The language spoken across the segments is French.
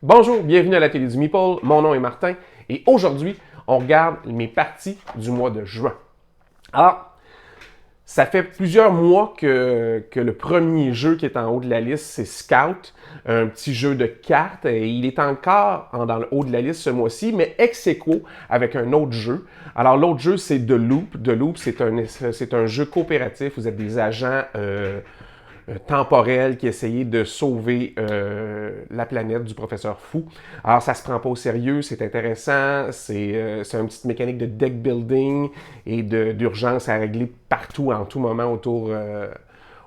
Bonjour, bienvenue à l'atelier du Meeple. Mon nom est Martin et aujourd'hui, on regarde mes parties du mois de juin. Alors, ça fait plusieurs mois que le premier jeu qui est en haut de la liste, c'est Scout, un petit jeu de cartes. Et il est encore dans le haut de la liste ce mois-ci, mais ex aequo avec un autre jeu. Alors, l'autre jeu, c'est The Loop. The Loop, c'est un jeu coopératif. Vous êtes des agents temporel qui essayait de sauver la planète du professeur Fou. Alors, ça se prend pas au sérieux, c'est intéressant, c'est une petite mécanique de deck building et d'urgence à régler partout, en tout moment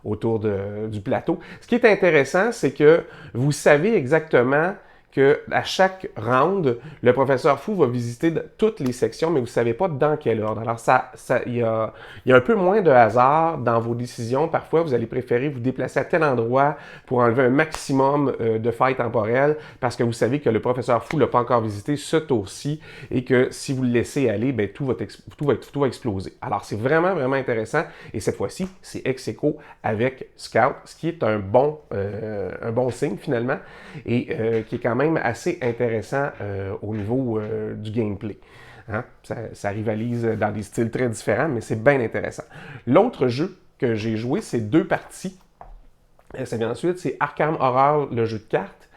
autour du plateau. Ce qui est intéressant, c'est que vous savez exactement que à chaque round, le professeur Fou va visiter toutes les sections, mais vous ne savez pas dans quel ordre. Alors, il y a un peu moins de hasard dans vos décisions. Parfois, vous allez préférer vous déplacer à tel endroit pour enlever un maximum de failles temporelles parce que vous savez que le professeur Fou ne l'a pas encore visité ce tour-ci et que si vous le laissez aller, ben, tout va exploser. Alors, c'est vraiment, vraiment intéressant. Et cette fois-ci, c'est ex aequo avec Scout, ce qui est un bon signe finalement et qui est quand même assez intéressant au niveau du gameplay. Hein? Ça rivalise dans des styles très différents, mais c'est bien intéressant. L'autre jeu que j'ai joué, c'est 2 parties. Ça vient ensuite, c'est Arkham Horror, le jeu de cartes.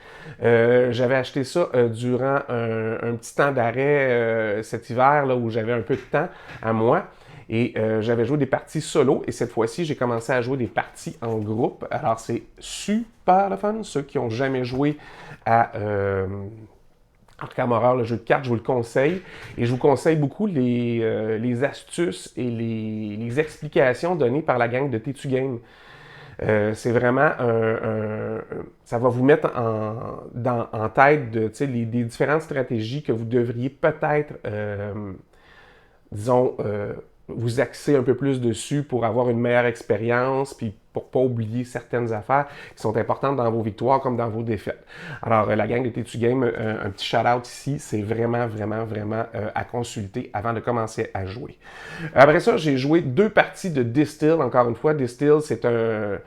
J'avais acheté ça durant un petit temps d'arrêt cet hiver, là, où j'avais un peu de temps à moi. Et j'avais joué des parties solo. Et cette fois-ci, j'ai commencé à jouer des parties en groupe. Alors, c'est super le fun. Ceux qui n'ont jamais joué à Arkham Horror, le jeu de cartes, je vous le conseille. Et je vous conseille beaucoup les astuces et les explications données par la gang de T2 Game. C'est vraiment ça va vous mettre en tête des différentes stratégies que vous devriez peut-être, disons, vous axer un peu plus dessus pour avoir une meilleure expérience, puis pour pas oublier certaines affaires qui sont importantes dans vos victoires comme dans vos défaites. Alors, la gang de T2 Game, un petit shout-out ici, c'est vraiment, vraiment, vraiment à consulter avant de commencer à jouer. Après ça, j'ai joué 2 parties de Distill. Encore une fois, Distill, c'est un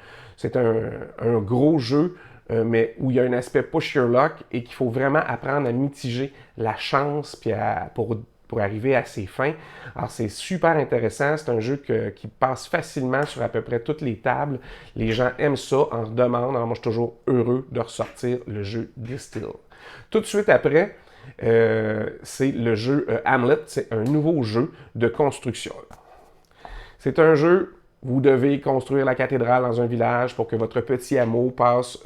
gros jeu mais où il y a un aspect push your luck et qu'il faut vraiment apprendre à mitiger la chance puis pour arriver à ses fins. Alors, c'est super intéressant. C'est un jeu qui passe facilement sur à peu près toutes les tables. Les gens aiment ça, en redemandent. Alors, moi, je suis toujours heureux de ressortir le jeu Distill. Tout de suite après, c'est le jeu Hamlet. C'est un nouveau jeu de construction. C'est un jeu, vous devez construire la cathédrale dans un village pour que votre petit hameau passe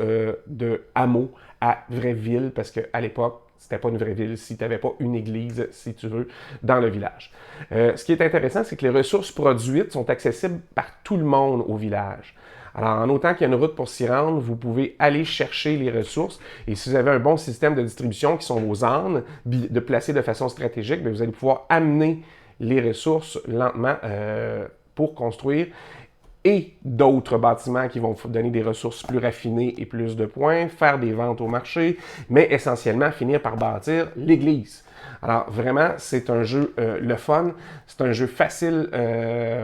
de hameau à vraie ville, parce qu'à l'époque, c'était pas une vraie ville si tu n'avais pas une église, si tu veux, dans le village. Ce qui est intéressant, c'est que les ressources produites sont accessibles par tout le monde au village. Alors, en autant qu'il y a une route pour s'y rendre, vous pouvez aller chercher les ressources. Et si vous avez un bon système de distribution qui sont vos ânes, de placer de façon stratégique, bien, vous allez pouvoir amener les ressources lentement pour construire et d'autres bâtiments qui vont vous donner des ressources plus raffinées et plus de points, faire des ventes au marché, mais essentiellement finir par bâtir l'église. Alors vraiment, c'est un jeu le fun, c'est un jeu facile à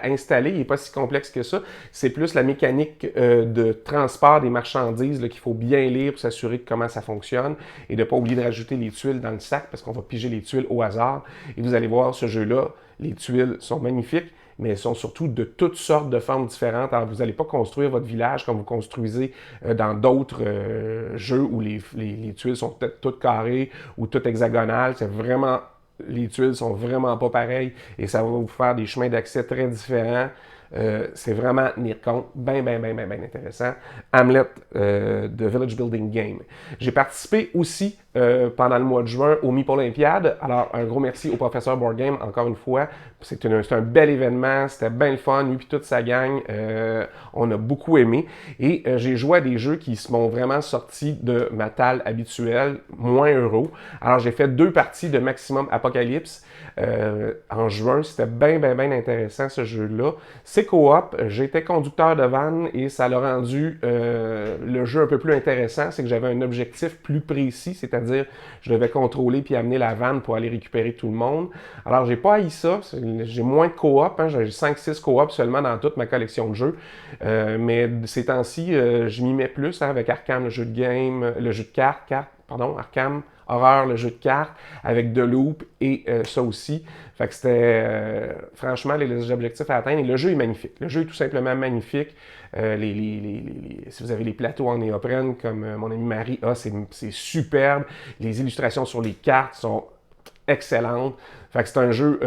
installer, il n'est pas si complexe que ça. C'est plus la mécanique de transport des marchandises qu'il faut bien lire pour s'assurer de comment ça fonctionne et de ne pas oublier de rajouter les tuiles dans le sac parce qu'on va piger les tuiles au hasard. Et vous allez voir, ce jeu-là, les tuiles sont magnifiques, mais elles sont surtout de toutes sortes de formes différentes. Alors, vous n'allez pas construire votre village comme vous construisez dans d'autres jeux où les tuiles sont peut-être toutes carrées ou toutes hexagonales. C'est vraiment, les tuiles sont vraiment pas pareilles et ça va vous faire des chemins d'accès très différents. C'est vraiment tenir compte, bien intéressant. Hamlet de Village Building Game. J'ai participé aussi pendant le mois de juin au Meeple Olympiade. Alors, un gros merci au professeur Board Game, encore une fois. C'est un bel événement, c'était bien le fun, lui et toute sa gang. On a beaucoup aimé. Et j'ai joué à des jeux qui m'ont vraiment sorti de ma table habituelle, moins euro. Alors, j'ai fait 2 parties de Maximum Apocalypse en juin. C'était bien intéressant, ce jeu-là. C'est coop, j'étais conducteur de van et ça l'a rendu le jeu un peu plus intéressant. C'est que j'avais un objectif plus précis, c'est-à-dire je devais contrôler puis amener la van pour aller récupérer tout le monde. Alors j'ai pas haï ça, j'ai moins de coop, hein, j'ai 5-6 coop seulement dans toute ma collection de jeux. Mais ces temps-ci, je m'y mets plus hein, avec Arkham, le jeu de game, le jeu de cartes, Arkham Horreur, le jeu de cartes, avec The Loop et ça aussi. Fait que c'était franchement les objectifs à atteindre. Et le jeu est magnifique. Le jeu est tout simplement magnifique. Si vous avez les plateaux en néoprène, comme mon ami Marie a, c'est superbe. Les illustrations sur les cartes sont excellentes. Fait que c'est un jeu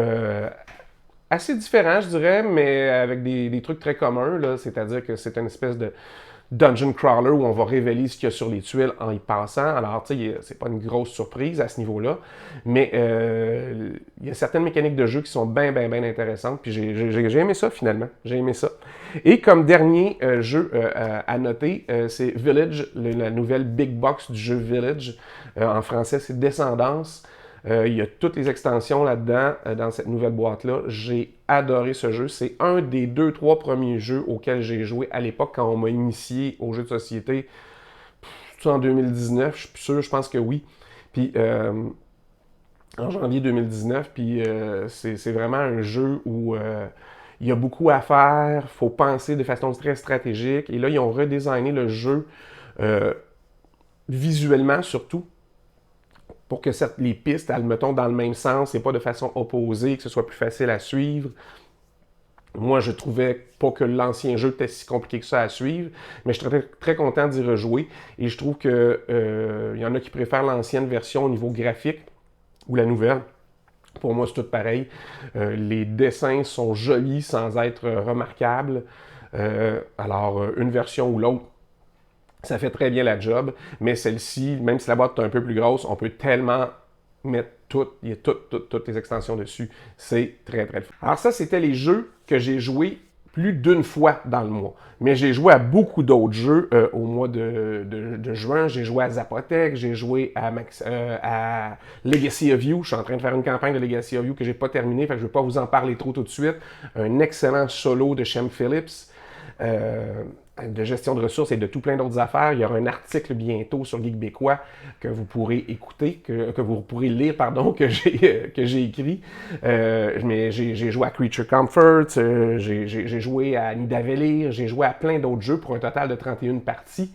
assez différent, je dirais, mais avec des trucs très communs. Là. C'est-à-dire que c'est une espèce de dungeon crawler où on va révéler ce qu'il y a sur les tuiles en y passant. Alors, tu sais, c'est pas une grosse surprise à ce niveau-là, mais il y a certaines mécaniques de jeu qui sont bien intéressantes, puis j'ai aimé ça finalement. J'ai aimé ça. Et comme dernier jeu à noter, c'est Village, la nouvelle big box du jeu Village. En français, c'est Descendance. Il y a toutes les extensions là-dedans, dans cette nouvelle boîte-là. J'ai adoré ce jeu. C'est un des 2-3 premiers jeux auxquels j'ai joué à l'époque quand on m'a initié aux jeux de société. En 2019, je suis plus sûr, je pense que oui. Puis en janvier 2019, puis c'est vraiment un jeu où il y a beaucoup à faire, il faut penser de façon très stratégique. Et là, ils ont redesigné le jeu visuellement surtout, pour que les pistes, elles mettons dans le même sens et pas de façon opposée, que ce soit plus facile à suivre. Moi, je trouvais pas que l'ancien jeu était si compliqué que ça à suivre, mais je suis très content d'y rejouer. Et je trouve que y en a qui préfèrent l'ancienne version au niveau graphique ou la nouvelle. Pour moi, c'est tout pareil. Les dessins sont jolis sans être remarquables. Alors, une version ou l'autre, ça fait très bien la job, mais celle-ci, même si la boîte est un peu plus grosse, on peut tellement mettre il y a toutes les extensions dessus. C'est très fun. Alors ça, c'était les jeux que j'ai joués plus d'une fois dans le mois. Mais j'ai joué à beaucoup d'autres jeux au mois de juin. J'ai joué à Zapotec, j'ai joué à Legacy of You. Je suis en train de faire une campagne de Legacy of You que j'ai pas terminée, fait que je ne vais pas vous en parler trop tout de suite. Un excellent solo de Shem Phillips. De gestion de ressources et de tout plein d'autres affaires. Il y aura un article bientôt sur Geekbécois que vous pourrez écouter, que vous pourrez lire, pardon, que j'ai écrit. Mais j'ai joué à Creature Comforts, j'ai joué à Nidavellir, j'ai joué à plein d'autres jeux pour un total de 31 parties.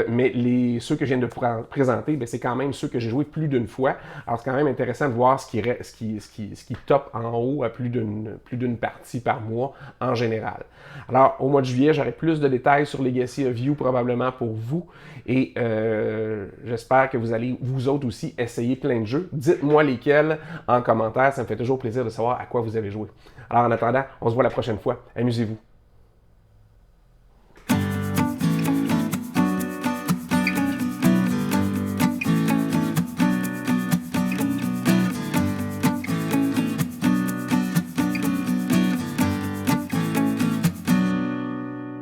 Mais ceux que je viens de vous présenter, ben, c'est quand même ceux que j'ai joué plus d'une fois. Alors, c'est quand même intéressant de voir ce qui top en haut à plus d'une partie par mois en général. Alors, au mois de juillet, j'aurai plus de détails sur Legacy of You probablement pour vous. Et j'espère que vous allez, vous autres aussi, essayer plein de jeux. Dites-moi lesquels en commentaire. Ça me fait toujours plaisir de savoir à quoi vous avez joué. Alors, en attendant, on se voit la prochaine fois. Amusez-vous.